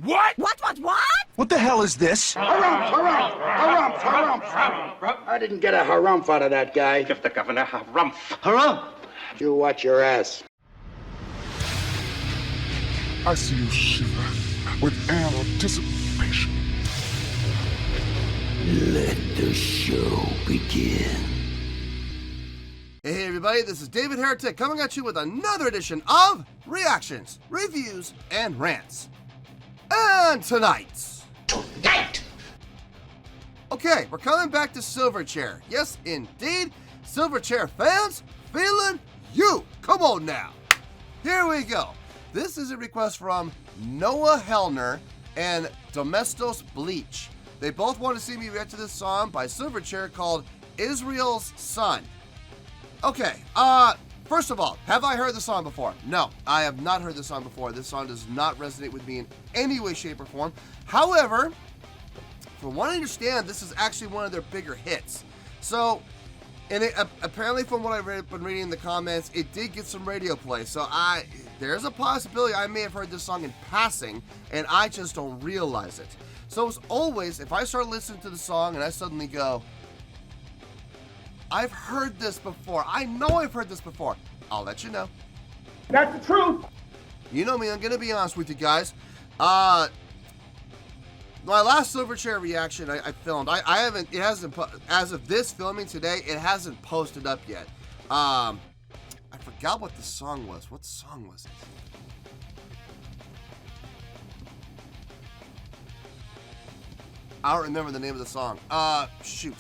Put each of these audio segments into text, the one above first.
What? What? What the hell is this? Harumph. I didn't get a harumph out of that guy. Give the governor harumph. Harumph! You watch your ass. I see you shiver with anticipation. Let the show begin. Hey everybody, this is David Heretic coming at you with another edition of Reactions, Reviews, and Rants. And tonight... Okay, we're coming back to Silverchair. Yes, indeed, Silverchair Fans FEELIN YOU. Come on now. Here we go. This is a request from Noah Hellner and Domestos Bleach. They both want to see me react to this song by Silverchair called Israel's Son. Okay, first of all, have I heard the song before? No, I have not heard the song before. This song does not resonate with me in any way, shape, or form. However, from what I understand, this is actually one of their bigger hits. So, and apparently from what I've been reading in the comments, it did get some radio play. So there's a possibility I may have heard this song in passing, and I just don't realize it. So as always, if I start listening to the song and I suddenly go, I've heard this before. I know I've heard this before. I'll let you know. That's the truth. You know me, I'm gonna be honest with you guys. My last Silverchair reaction I filmed, I haven't, it hasn't, as of this filming today, it hasn't posted up yet. I forgot what the song was. What song was it? I don't remember the name of the song. Shoot.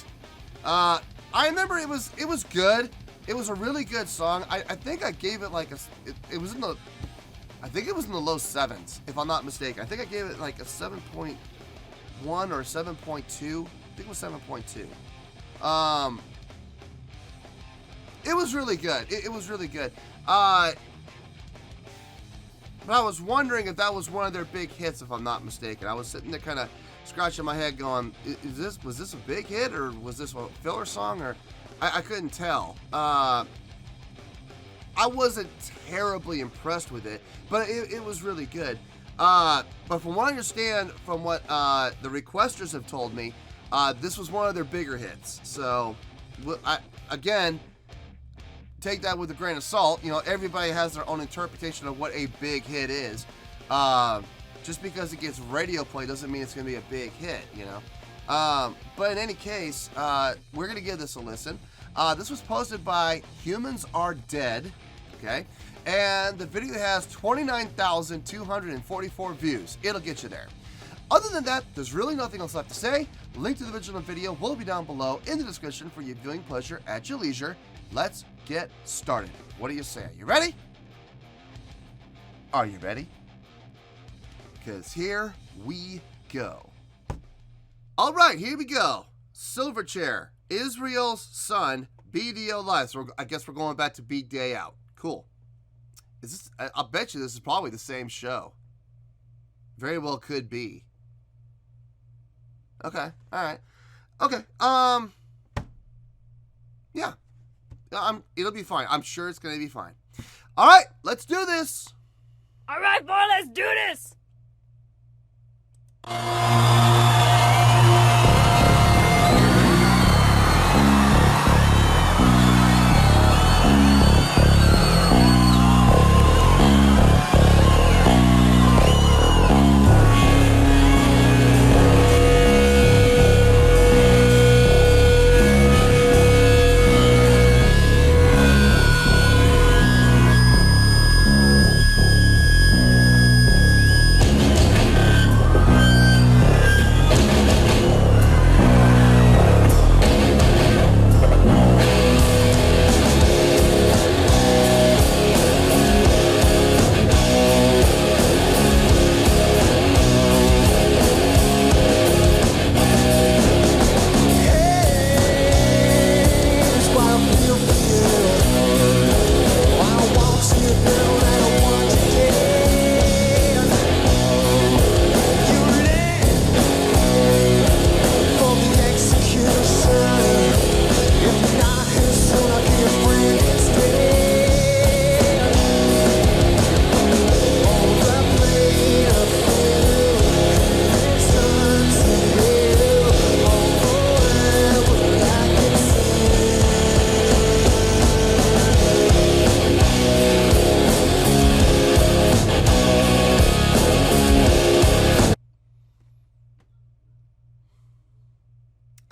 I remember it was good. It was a really good song. I think I gave it like it was in the, I think it was in the low 7s, if I'm not mistaken. I think I gave it like a 7.1 or 7.2. I think it was 7.2. It was really good. It was really good. But I was wondering if that was one of their big hits, if I'm not mistaken. I was sitting there kind of scratching my head going, was this a big hit, or was this a filler song, or I couldn't tell. I wasn't terribly impressed with it, but it was really good. But from what I understand, from what the requesters have told me, this was one of their bigger hits. So, again, take that with a grain of salt. You know, everybody has their own interpretation of what a big hit is. Just because it gets radio play doesn't mean it's going to be a big hit, you know. But in any case, we're going to give this a listen. This was posted by Humans Are Dead, okay? And the video has 29,244 views. It'll get you there. Other than that, there's really nothing else left to say. Link to the original video will be down below in the description for your viewing pleasure at your leisure. Let's get started. What do you say? Are you ready? Are you ready? Because here we go. All right, here we go. Silverchair, Israel's Son, BDO Live. So I guess we're going back to Beat Day Out. Cool. Is this? I'll bet you this is probably the same show. Very well could be. Okay. All right. Okay. Yeah. It'll be fine. I'm sure it's gonna be fine. All right. Let's do this. All right, boy, let's do this.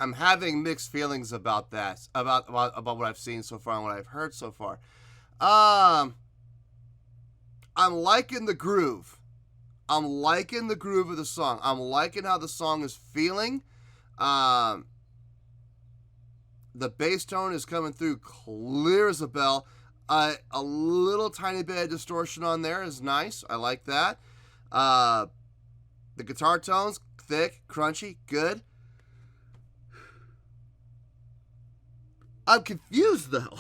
I'm having mixed feelings about that, about what I've seen so far and what I've heard so far. I'm liking the groove. I'm liking the groove of the song. I'm liking how the song is feeling. The bass tone is coming through clear as a bell. A little tiny bit of distortion on there is nice. I like that. The guitar tones, thick, crunchy, good. I'm confused, though.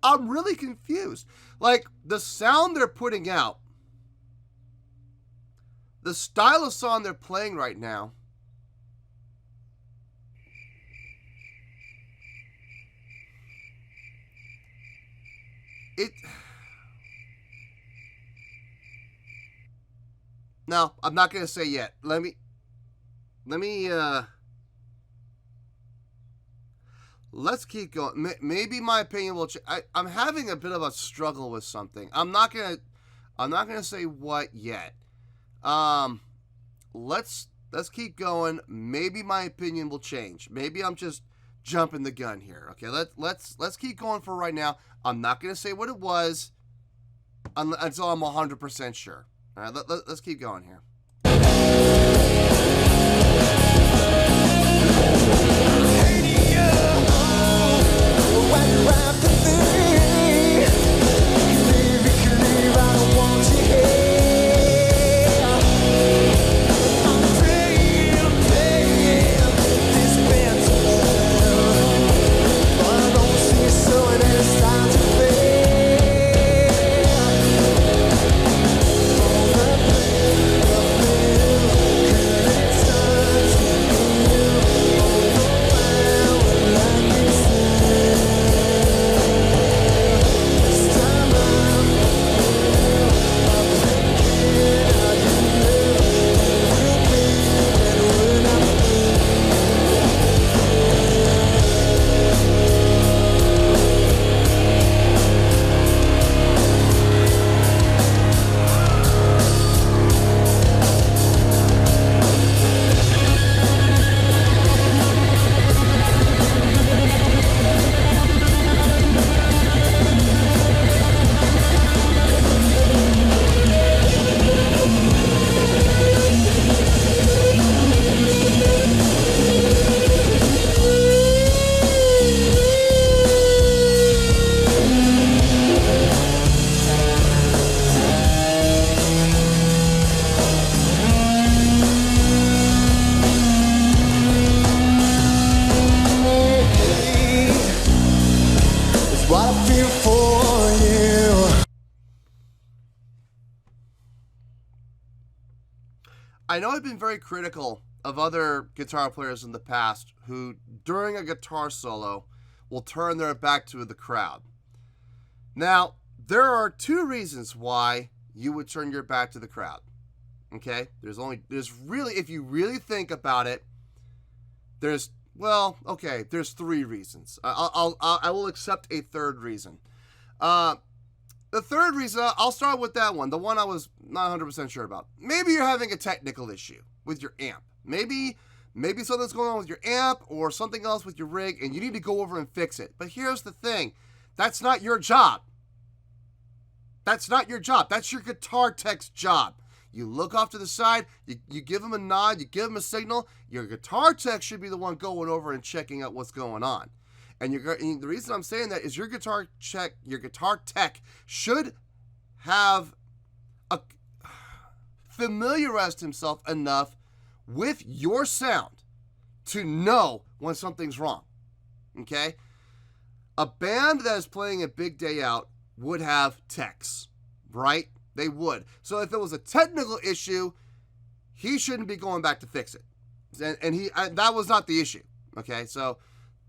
I'm really confused. Like, the sound they're putting out, the style of song they're playing right now, No, I'm not going to say yet. Let's keep going. Maybe my opinion will change. I'm having a bit of a struggle with something. I'm not gonna say what yet. Let's keep going. Maybe my opinion will change. Maybe I'm just jumping the gun here. Okay, let's keep going for right now. I'm not gonna say what it was until I'm 100% sure. All right, let's keep going here. I know I've been very critical of other guitar players in the past who, during a guitar solo, will turn their back to the crowd. Now, there are two reasons why you would turn your back to the crowd. Okay? There's really, if you really think about it, there's three reasons. I will accept a third reason. The third reason, I'll start with that one, the one I was not 100% sure about. Maybe you're having a technical issue with your amp. Maybe something's going on with your amp or something else with your rig, and you need to go over and fix it. But here's the thing. That's not your job. That's not your job. That's your guitar tech's job. You look off to the side, you give them a nod, you give them a signal. Your guitar tech should be the one going over and checking out what's going on. And the reason I'm saying that is your guitar tech should have familiarized himself enough with your sound to know when something's wrong. Okay? A band that is playing a big day out would have techs, right? They would. So if it was a technical issue, he shouldn't be going back to fix it. And that was not the issue. Okay?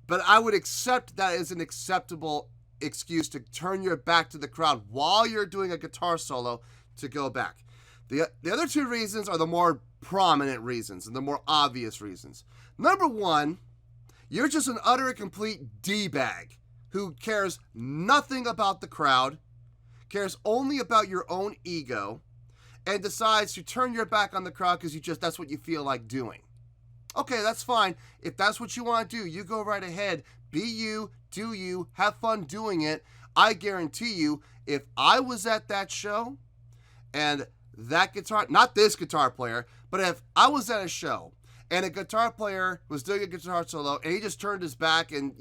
But I would accept that as an acceptable excuse to turn your back to the crowd while you're doing a guitar solo to go back. The other two reasons are the more prominent reasons and the more obvious reasons. Number one, you're just an utter and complete D-bag who cares nothing about the crowd, cares only about your own ego, and decides to turn your back on the crowd because that's what you feel like doing. Okay, that's fine. If that's what you want to do, you go right ahead. Be you, do you, have fun doing it. I guarantee you, if I was at that show and that guitar, not this guitar player, but if I was at a show and a guitar player was doing a guitar solo and he just turned his back and,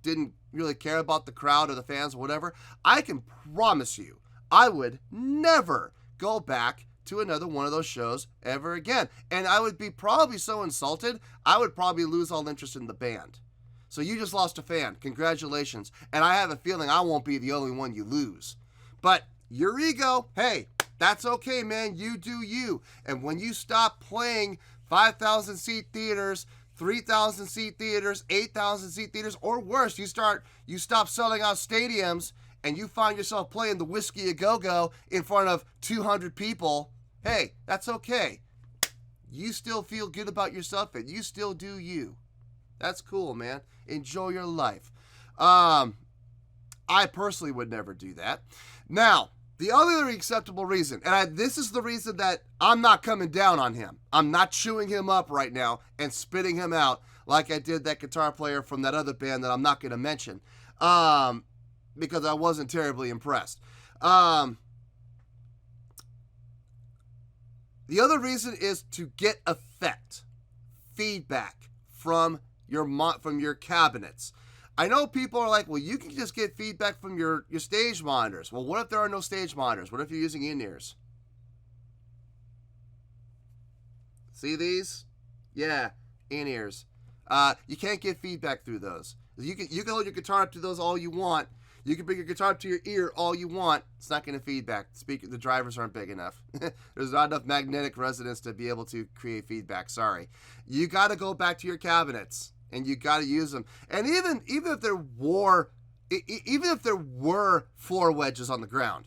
didn't really care about the crowd or the fans or whatever, I can promise you, I would never go back to another one of those shows ever again. And I would be probably so insulted, I would probably lose all interest in the band. So you just lost a fan. Congratulations. And I have a feeling I won't be the only one you lose. But your ego, hey, that's okay, man. You do you. And when you stop playing 5,000 seat theaters, 3,000 seat theaters, 8,000 seat theaters, or worse, you stop selling out stadiums and you find yourself playing the Whiskey A Go-Go in front of 200 people, hey, that's okay. You still feel good about yourself and you still do you. That's cool, man. Enjoy your life. I personally would never do that. Now, the other acceptable reason, and this is the reason that I'm not coming down on him. I'm not chewing him up right now and spitting him out like I did that guitar player from that other band that I'm not going to mention, because I wasn't terribly impressed. The other reason is to get effect, feedback from your cabinets. I know people are like, well, you can just get feedback from your stage monitors. Well, what if there are no stage monitors? What if you're using in-ears? See these? Yeah, in-ears. You can't get feedback through those. You can hold your guitar up to those all you want. You can bring your guitar up to your ear all you want. It's not going to feedback. The drivers aren't big enough. There's not enough magnetic resonance to be able to create feedback. Sorry. You got to go back to your cabinets. And you got to use them. And even if there were floor wedges on the ground,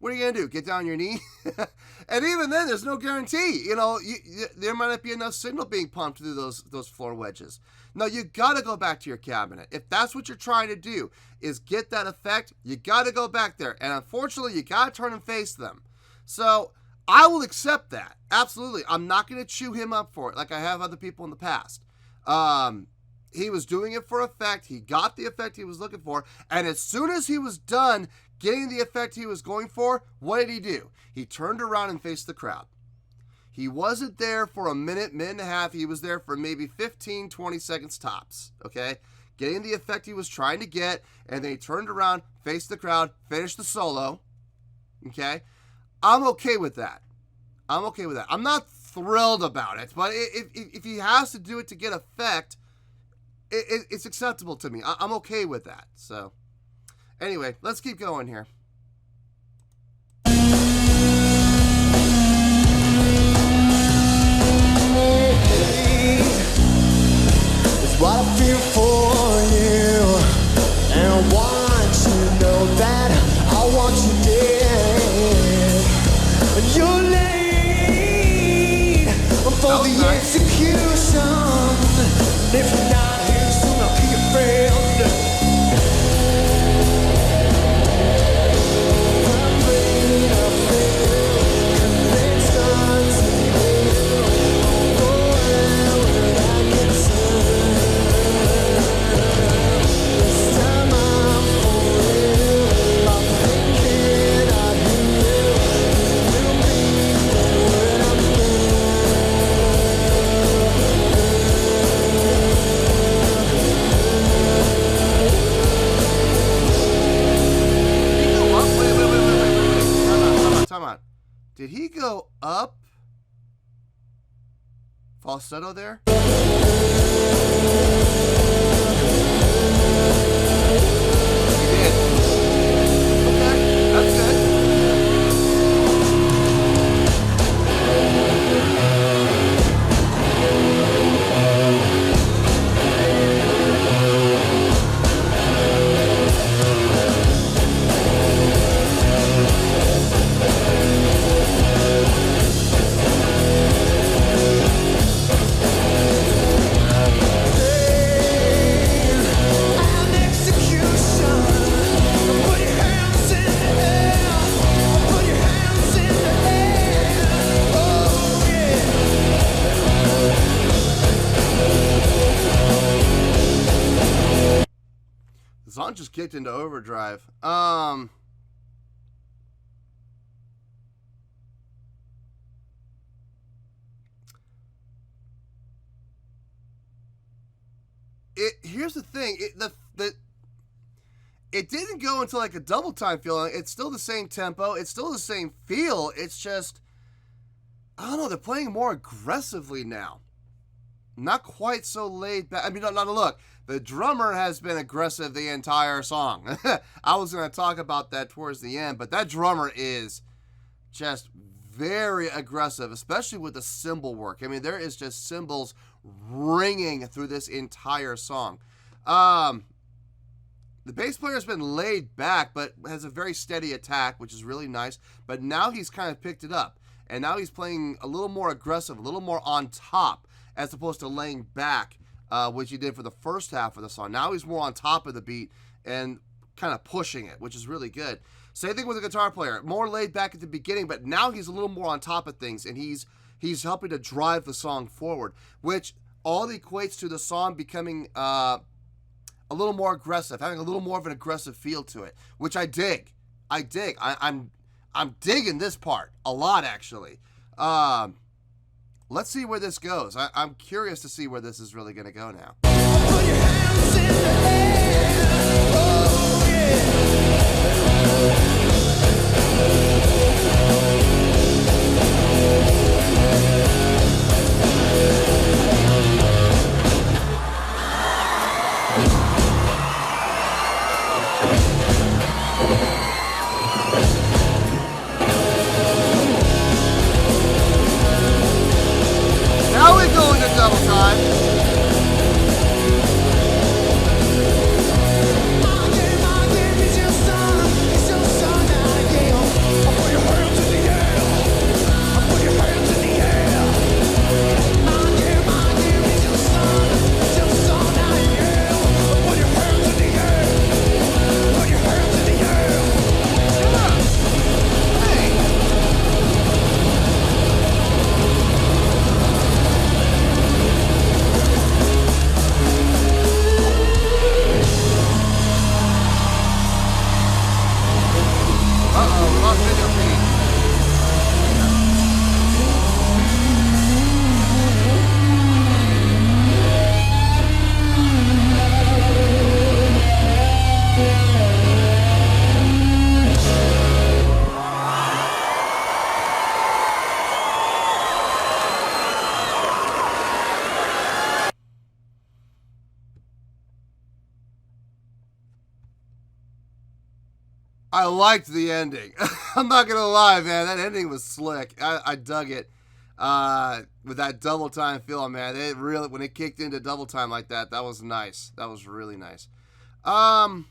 what are you going to do? Get down on your knee? And even then, there's no guarantee. There might not be enough signal being pumped through those floor wedges. No, you got to go back to your cabinet. If that's what you're trying to do, is get that effect, you got to go back there. And unfortunately, you got to turn and face them. So I will accept that. Absolutely. I'm not going to chew him up for it like I have other people in the past. He was doing it for effect. He got the effect he was looking for. And as soon as he was done getting the effect he was going for, what did he do? He turned around and faced the crowd. He wasn't there for a minute and a half. He was there for maybe 15, 20 seconds tops. Okay? Getting the effect he was trying to get. And then he turned around, faced the crowd, finished the solo. Okay? I'm okay with that. I'm not thrilled about it, but if he has to do it to get effect, it's acceptable to me. I'm okay with that. So anyway, let's keep going here. It's what I feel for you, and I want you to know that I want you dead. And you're late for the execution. And if you're not here soon, I'll be your friend. Did he go up? Falsetto there? He did. Okay, that's good. account just kicked into overdrive. Here's the thing. It didn't go into like a double time feeling. It's still the same tempo. It's still the same feel. It's just, I don't know, they're playing more aggressively now. Not quite so laid back. I mean, not look. The drummer has been aggressive the entire song. I was going to talk about that towards the end, but that drummer is just very aggressive, especially with the cymbal work. I mean, there is just cymbals ringing through this entire song. The bass player has been laid back, but has a very steady attack, which is really nice. But now he's kind of picked it up. And now he's playing a little more aggressive, a little more on top, as opposed to laying back, which he did for the first half of the song. Now he's more on top of the beat and kind of pushing it, which is really good. Same thing with the guitar player. More laid back at the beginning, but now he's a little more on top of things, and he's helping to drive the song forward, which all equates to the song becoming a little more aggressive, having a little more of an aggressive feel to it, which I dig. I'm digging this part a lot, actually. Let's see where this goes. I'm curious to see where this is really going to go now. Put your hands in the air. Oh, yeah. Now we go into double time. I liked the ending. I'm not gonna lie, man. That ending was slick. I dug it. With that double time feel, man. It really, when it kicked into double time like that, that was nice. That was really nice. I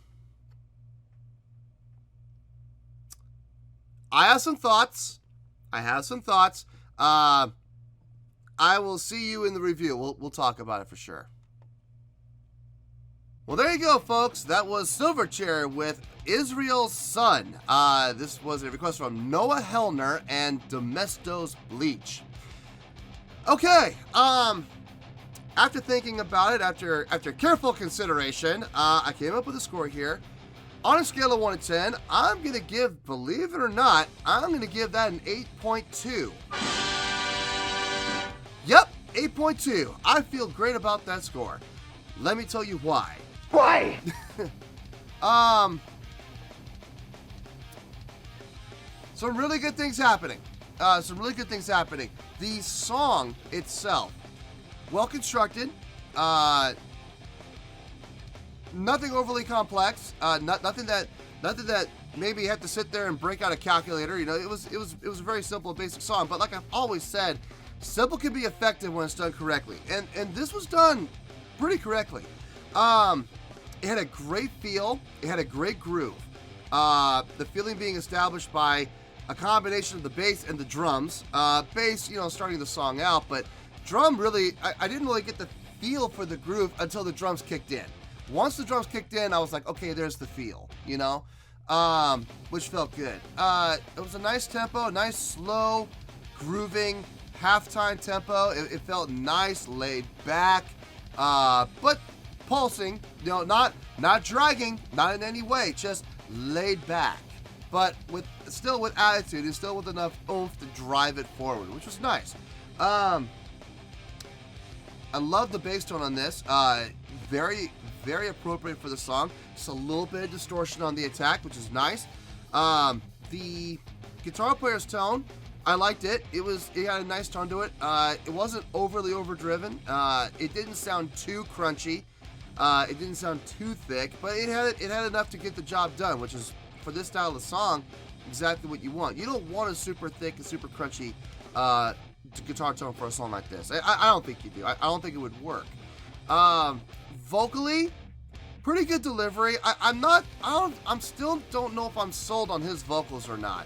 have some thoughts. I will see you in the review. We'll talk about it for sure. Well, there you go, folks. That was Silverchair with Israel's Son. This was a request from Noah Hellner and Domestos Bleach. Okay, after thinking about it, after careful consideration, I came up with a score here. On a scale of 1 to 10, I'm going to give, believe it or not, I'm going to give that an 8.2. Yep, 8.2. I feel great about that score. Let me tell you why. Why? Some really good things happening. The song itself, well constructed. Nothing overly complex. Nothing that maybe you have to sit there and break out a calculator. You know, it was a very simple, basic song. But like I've always said, simple can be effective when it's done correctly, and this was done pretty correctly. It had a great feel. It had a great groove. The feeling being established by a combination of the bass and the drums. Bass, you know, starting the song out, but drum really, I didn't really get the feel for the groove until the drums kicked in. Once the drums kicked in, I was like, okay, there's the feel, you know, which felt good. It was a nice tempo, nice slow, grooving, halftime tempo. It felt nice, laid back, but pulsing, you know, not dragging, not in any way, just laid back, but still with attitude and still with enough oomph to drive it forward, which was nice. I love the bass tone on this. Very, very appropriate for the song. Just a little bit of distortion on the attack, which is nice. The guitar player's tone, I liked it. It had a nice tone to it. It wasn't overly overdriven. It didn't sound too crunchy. It didn't sound too thick, but it had enough to get the job done, which is, for this style of song, exactly what you want. You don't want a super thick and super crunchy guitar tone for a song like this. I don't think you do. I don't think it would work. Vocally, pretty good delivery. I'm still don't know if I'm sold on his vocals or not.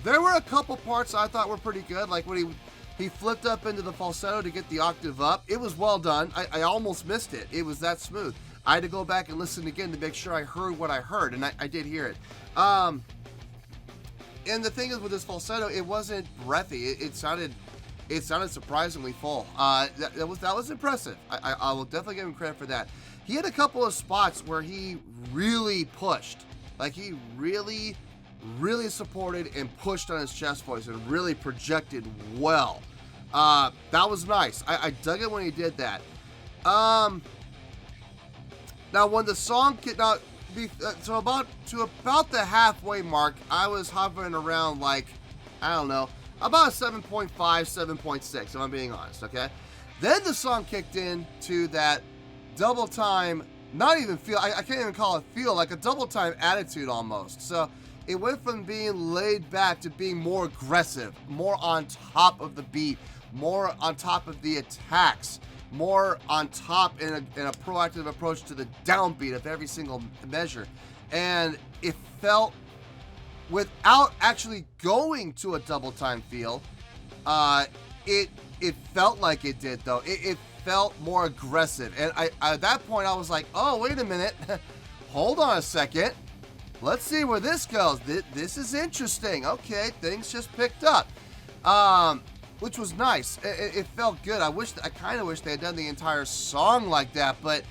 There were a couple parts I thought were pretty good, like when he flipped up into the falsetto to get the octave up. It was well done. I almost missed it. It was that smooth. I had to go back and listen again to make sure I heard what I heard, and I did hear it. And the thing is, with this falsetto, it wasn't breathy. It sounded surprisingly full. That was impressive. I will definitely give him credit for that. He had a couple of spots where he really pushed, like he really supported and pushed on his chest voice and really projected well. That was nice. I dug it when he did that. Now when the song to about the halfway mark, I was hovering around, like, I don't know, about a 7.5, 7.6, if I'm being honest, okay? Then the song kicked in to that double time, not even feel, I can't even call it feel, like a double time attitude almost. So it went from being laid back to being more aggressive, more on top of the beat, more on top of the attacks, more on top in a proactive approach to the downbeat of every single measure. And it felt, without actually going to a double time feel, it felt like it did though. It felt more aggressive. And at that point I was like, oh, wait a minute. Hold on a second. Let's see where this goes. This is interesting. Okay, things just picked up. Which was nice. It felt good. I kind of wish they had done the entire song like that, but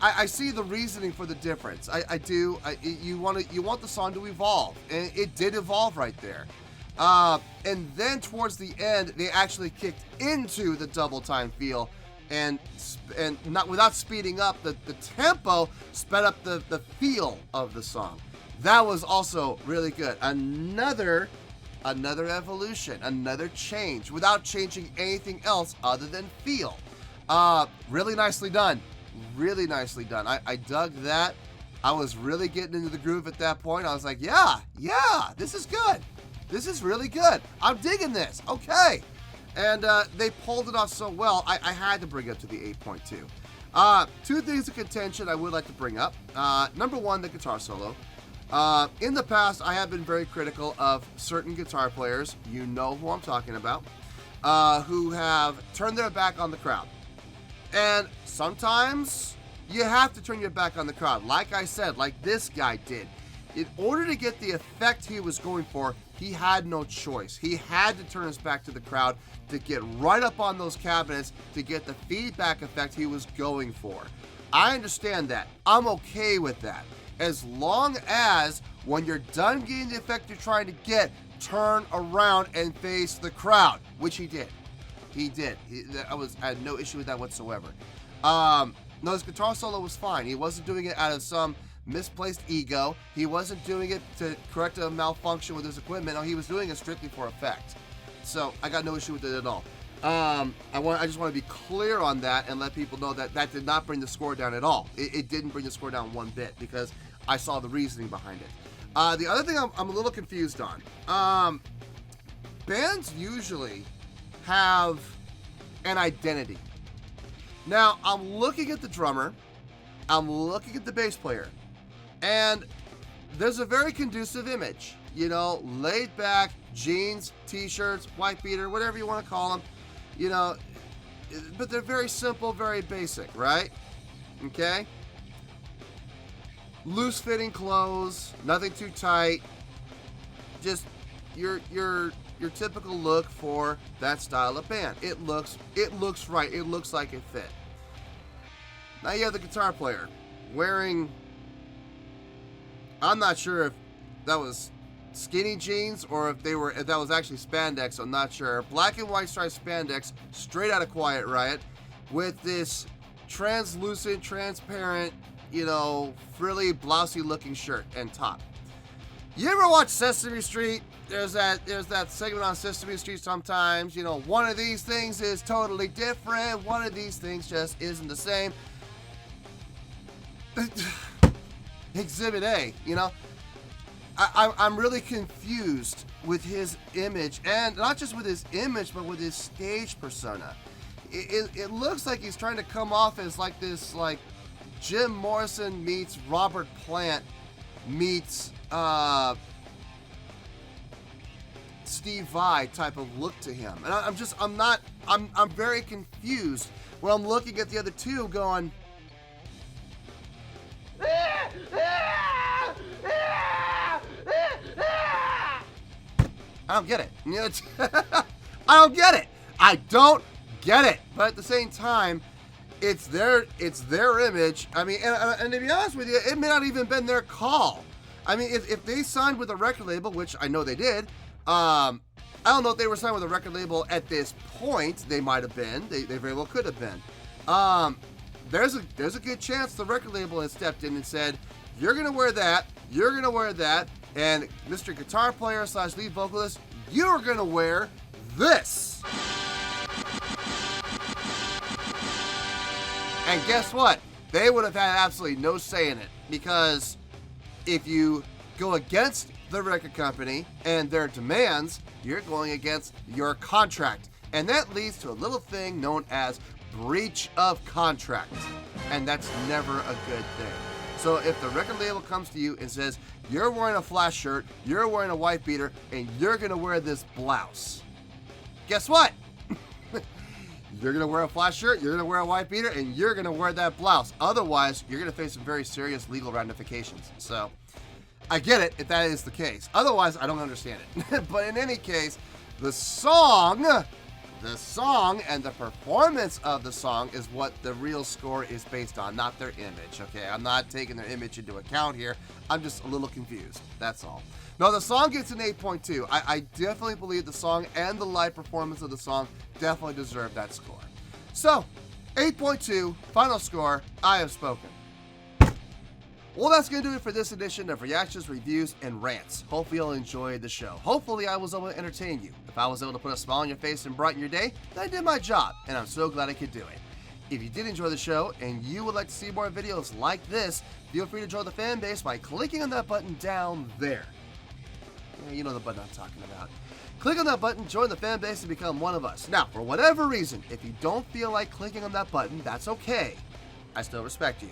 I see the reasoning for the difference. I do. You want the song to evolve, and it did evolve right there. And then towards the end, they actually kicked into the double time feel, and not without speeding up the tempo, sped up the feel of the song. That was also really good. Another evolution, another change, without changing anything else other than feel. Really nicely done. Really nicely done. I dug that. I was really getting into the groove at that point. I was like, yeah, this is good. This is really good. I'm digging this. Okay. And they pulled it off so well, I had to bring it up to the 8.2. Two things of contention I would like to bring up. Number one, the guitar solo. In the past, I have been very critical of certain guitar players, you know who I'm talking about, who have turned their back on the crowd. And sometimes you have to turn your back on the crowd, like I said, like this guy did. In order to get the effect he was going for, he had no choice. He had to turn his back to the crowd to get right up on those cabinets to get the feedback effect he was going for. I understand that. I'm okay with that. As long as when you're done getting the effect you're trying to get, turn around and face the crowd, which he did. He did. I had no issue with that whatsoever. No, his guitar solo was fine. He wasn't doing it out of some misplaced ego. He wasn't doing it to correct a malfunction with his equipment. No, he was doing it strictly for effect. So I got no issue with it at all. I just want to be clear on that and let people know that that did not bring the score down at all. It didn't bring the score down one bit because I saw the reasoning behind it. The other thing I'm a little confused on. Bands usually have an identity. Now, I'm looking at the drummer, I'm looking at the bass player, and there's a very conducive image. You know, laid back, jeans, t-shirts, white beater, whatever you want to call them. You know, but they're very simple, very basic, right? Okay? Loose fitting clothes, nothing too tight. Just your typical look for that style of band. It looks right. It looks like it fit. Now you have the guitar player wearing, I'm not sure if that was skinny jeans or if that was actually spandex, I'm not sure. Black and white striped spandex, straight out of Quiet Riot, with this translucent, transparent, you know, frilly, blousy looking shirt and top. You ever watch Sesame Street? There's that segment on Sesame Street sometimes, you know, one of these things is totally different, one of these things just isn't the same. Exhibit A, you know, I'm really confused with his image, and not just with his image, but with his stage persona. It looks like he's trying to come off as like this, like Jim Morrison meets Robert Plant meets Steve Vai type of look to him, and I'm very confused when I'm looking at the other two, going, I don't get it. You know, I don't get it. I don't get it. But at the same time, it's their image. I mean, and to be honest with you, it may not even been their call. I mean, if they signed with a record label, which I know they did, I don't know if they were signed with a record label at this point. They might have been. They very well could have been. There's a good chance the record label has stepped in and said, you're gonna wear that, you're gonna wear that, and Mr. Guitar Player / lead vocalist, you're gonna wear this. And guess what? They would have had absolutely no say in it, because if you go against the record company and their demands, you're going against your contract. And that leads to a little thing known as breach of contract. And that's never a good thing. So if the record label comes to you and says, you're wearing a flash shirt, you're wearing a white beater, and you're gonna wear this blouse, guess what? You're gonna wear a flash shirt, you're gonna wear a white beater, and you're gonna wear that blouse. Otherwise, you're gonna face some very serious legal ramifications. So I get it if that is the case. Otherwise, I don't understand it. But in any case, the song and the performance of the song is what the real score is based on, not their image, okay? I'm not taking their image into account here. I'm just a little confused, that's all. Now, the song gets an 8.2. I definitely believe the song and the live performance of the song definitely deserve that score. So, 8.2, final score, I have spoken. Well, that's going to do it for this edition of Reactions, Reviews, and Rants. Hopefully you'll enjoy the show. Hopefully I was able to entertain you. If I was able to put a smile on your face and brighten your day, then I did my job, and I'm so glad I could do it. If you did enjoy the show and you would like to see more videos like this, feel free to join the fan base by clicking on that button down there. Yeah, you know the button I'm talking about. Click on that button, join the fan base, and become one of us. Now, for whatever reason, if you don't feel like clicking on that button, that's okay. I still respect you.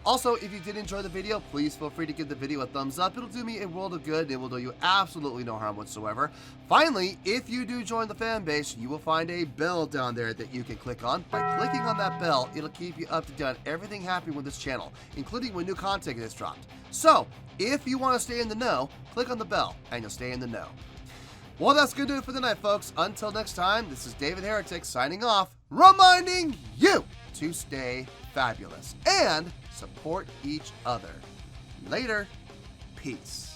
Also, if you did enjoy the video, please feel free to give the video a thumbs up. It'll do me a world of good. It will do you absolutely no harm whatsoever. Finally, if you do join the fan base, you will find a bell down there that you can click on. By clicking on that bell, it'll keep you up to date on everything happening with this channel, including when new content is dropped. So, if you want to stay in the know, click on the bell and you'll stay in the know. Well, that's going to do it for the night, folks. Until next time, this is David Heretic signing off, reminding you to stay fabulous and support each other. Later. Peace.